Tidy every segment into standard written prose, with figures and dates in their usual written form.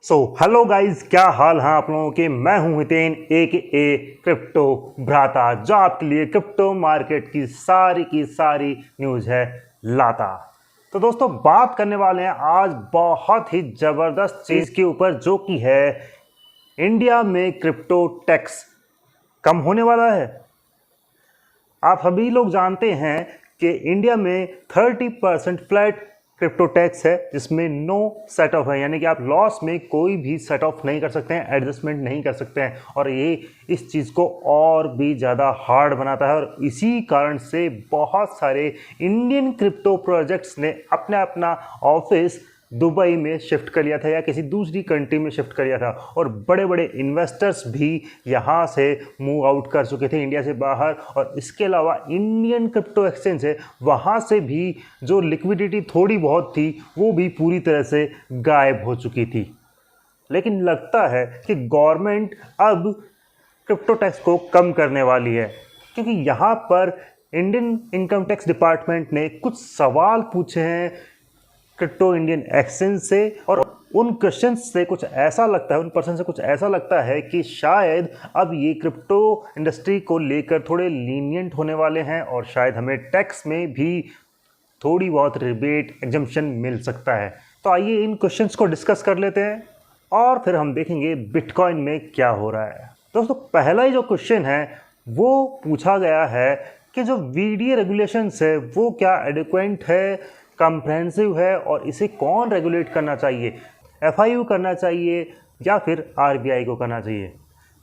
Hello guys, क्या हाल है आप लोगों के। मैं हूं हितेन ए क्रिप्टो भ्राता, जो आपके लिए क्रिप्टो मार्केट की सारी न्यूज़ है लाता। तो दोस्तों, बात करने वाले हैं आज बहुत ही ज़बरदस्त चीज़ के ऊपर, जो कि है इंडिया में क्रिप्टो टैक्स कम होने वाला है। आप सभी लोग जानते हैं कि इंडिया में 30% फ्लैट क्रिप्टो टैक्स है, जिसमें नो सेट ऑफ है, यानी कि आप लॉस में कोई भी सेट ऑफ नहीं कर सकते हैं, एडजस्टमेंट नहीं कर सकते हैं। और ये इस चीज़ को और भी ज़्यादा हार्ड बनाता है, और इसी कारण से बहुत सारे इंडियन क्रिप्टो प्रोजेक्ट्स ने अपना अपना ऑफिस दुबई में शिफ्ट कर लिया था या किसी दूसरी कंट्री में शिफ्ट कर लिया था। और बड़े बड़े इन्वेस्टर्स भी यहाँ से मूव आउट कर चुके थे इंडिया से बाहर। और इसके अलावा इंडियन क्रिप्टो एक्सचेंज है, वहाँ से भी जो लिक्विडिटी थोड़ी बहुत थी वो भी पूरी तरह से गायब हो चुकी थी। लेकिन लगता है कि गवर्नमेंट अब क्रिप्टो टैक्स को कम करने वाली है, क्योंकि यहाँ पर इंडियन इनकम टैक्स डिपार्टमेंट ने कुछ सवाल पूछे हैं क्रिप्टो इंडियन एक्सचेंज से। और उन क्वेश्चन से कुछ ऐसा लगता है, उन पर्सन से कुछ ऐसा लगता है कि शायद अब ये क्रिप्टो इंडस्ट्री को लेकर थोड़े लीनियंट होने वाले हैं, और शायद हमें टैक्स में भी थोड़ी बहुत रिबेट एग्जम्पशन मिल सकता है। तो आइए इन क्वेश्चंस को डिस्कस कर लेते हैं, और फिर हम देखेंगे बिटकॉइन में क्या हो रहा है। दोस्तों, पहला ही जो क्वेश्चन है वो पूछा गया है कि जो वीडीए रेगुलेशंस है वो क्या एडिक्वेंट है, कम्प्रहेंसिव है, और इसे कौन रेगुलेट करना चाहिए, एफआईयू करना चाहिए या फिर आरबीआई को करना चाहिए।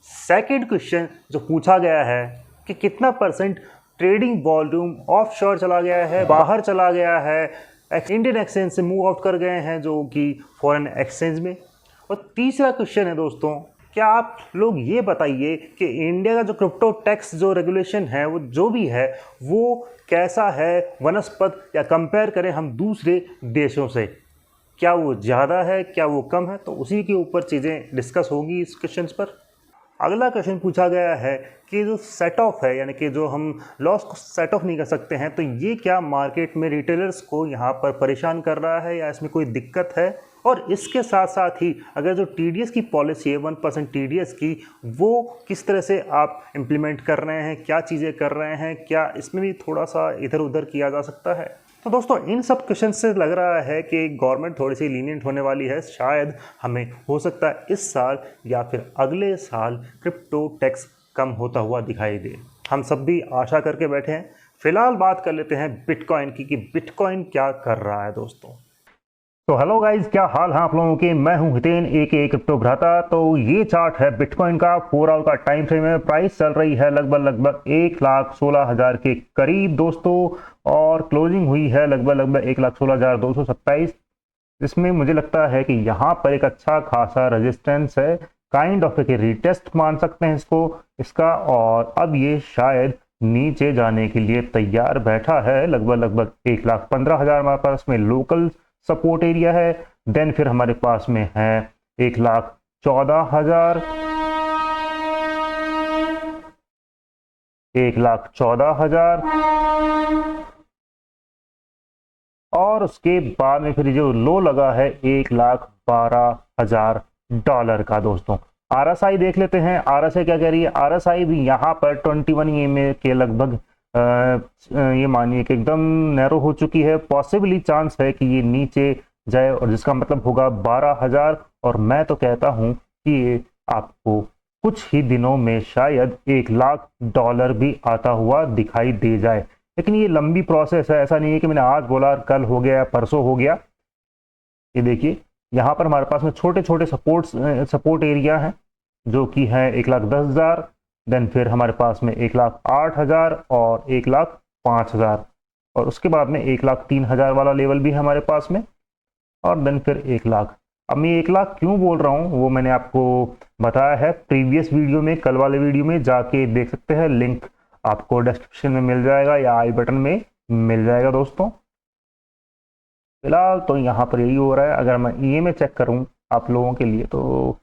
सेकंड क्वेश्चन जो पूछा गया है कि कितना परसेंट ट्रेडिंग वॉल्यूम ऑफशोर चला गया है, बाहर चला गया है, इंडियन एक्सचेंज से मूव आउट कर गए हैं जो कि फॉरेन एक्सचेंज में। और तीसरा क्वेश्चन है दोस्तों, क्या आप लोग ये बताइए कि इंडिया का जो क्रिप्टो टैक्स जो रेगुलेशन है वो जो भी है वो कैसा है वनस्पत, या कंपेयर करें हम दूसरे देशों से, क्या वो ज़्यादा है, क्या वो कम है। तो उसी के ऊपर चीज़ें डिस्कस होगी इस क्वेश्चन पर। अगला क्वेश्चन पूछा गया है कि जो सेट ऑफ है, यानी कि जो हम लॉस को सेट ऑफ नहीं कर सकते हैं, तो ये क्या मार्केट में रिटेलर्स को यहाँ पर परेशान कर रहा है या इसमें कोई दिक्कत है। और इसके साथ साथ ही अगर जो टीडीएस की पॉलिसी है 1% टीडीएस की, वो किस तरह से आप इम्प्लीमेंट कर रहे हैं, क्या चीज़ें कर रहे हैं, क्या इसमें भी थोड़ा सा इधर उधर किया जा सकता है। तो दोस्तों, इन सब क्वेश्चन से लग रहा है कि गवर्नमेंट थोड़ी सी लीनियंट होने वाली है। शायद हमें हो सकता है इस साल या फिर अगले साल क्रिप्टो टैक्स कम होता हुआ दिखाई दे। हम सब भी आशा करके बैठे हैं। फिलहाल बात कर लेते हैं बिटकॉइन की कि बिटकॉइन क्या कर रहा है दोस्तों। तो हेलो गाइज, क्या हाल है आप लोगों के। मैं हूं हितेन ए क्रिप्टो भ्राता। तो ये चार्ट है बिटकॉइन का, 4 आवर का टाइम फ्रेम है। प्राइस चल रही है लगभग 1,16,000 के करीब दोस्तों, और क्लोजिंग हुई है लगभग 1,16,227। इसमें मुझे लगता है कि यहाँ पर एक अच्छा खासा रेजिस्टेंस है, काइंड ऑफ एक रीटेस्ट मान सकते हैं इसका। और अब ये शायद नीचे जाने के लिए तैयार बैठा है। लगभग 1,15,000 हमारे पास में लोकल सपोर्ट एरिया है। देन फिर हमारे पास में है 1,14,000, 1,14,000, और उसके बाद में फिर जो लो लगा है $1,12,000 का दोस्तों। आरएसआई देख लेते हैं, आरएसआई क्या कह रही है। आरएसआई भी यहाँ पर 21 EMA के लगभग ये मानिए कि एकदम नैरो हो चुकी है। पॉसिबली चांस है कि ये नीचे जाए, और जिसका मतलब होगा 12,000। और मैं तो कहता हूं कि ये आपको कुछ ही दिनों में शायद $1,00,000 भी आता हुआ दिखाई दे जाए। लेकिन ये लंबी प्रोसेस है, ऐसा नहीं है कि मैंने आज बोला कल हो गया, परसों हो गया। ये देखिए, यहाँ पर हमारे पास में छोटे छोटे सपोर्ट एरिया हैं, जो कि है 1,10,000। देन फिर हमारे पास में 1,08,000 और 1,05,000, और उसके बाद में 1,03,000 वाला लेवल भी है हमारे पास में, और देन फिर 1,00,000। अब मैं 1,00,000 क्यों बोल रहा हूँ वो मैंने आपको बताया है प्रीवियस वीडियो में, कल वाले वीडियो में जाके देख सकते हैं। लिंक आपको डिस्क्रिप्शन में मिल जाएगा या आई बटन में मिल जाएगा दोस्तों। फिलहाल तो यहाँ पर यही हो रहा है। अगर मैं EMA चेक करूँ आप लोगों के लिए, तो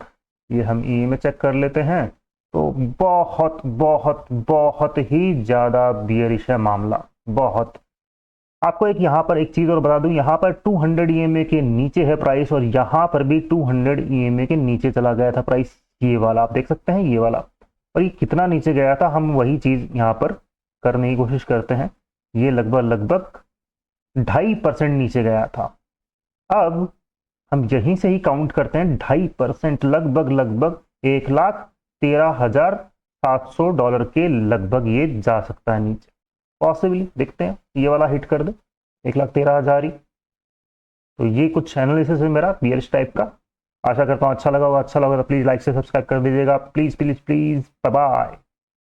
ये हम EMA चेक कर लेते हैं। तो बहुत बहुत बहुत ही ज़्यादा बियरिश है मामला, बहुत। आपको एक यहाँ पर एक चीज़ और बता दूं, यहाँ पर 200 EMA के नीचे है प्राइस और यहाँ पर भी 200 EMA के नीचे चला गया था प्राइस। ये वाला आप देख सकते हैं, ये वाला। और ये कितना नीचे गया था, हम वही चीज़ यहाँ पर करने की कोशिश करते हैं। ये लगभग लगभग 2.5% नीचे गया था। अब हम यहीं से ही काउंट करते हैं, 2.5% लगभग लगभग $1,13,700 के लगभग ये जा सकता है नीचे, पॉसिबली। देखते हैं ये वाला हिट कर दे 1,13,000 ही। तो ये कुछ एनालिसिस है मेरा बियरिश टाइप का। आशा करता हूँ अच्छा लगा होगा। अच्छा लगा तो प्लीज़ लाइक से सब्सक्राइब कर दीजिएगा, please please please. Bye bye.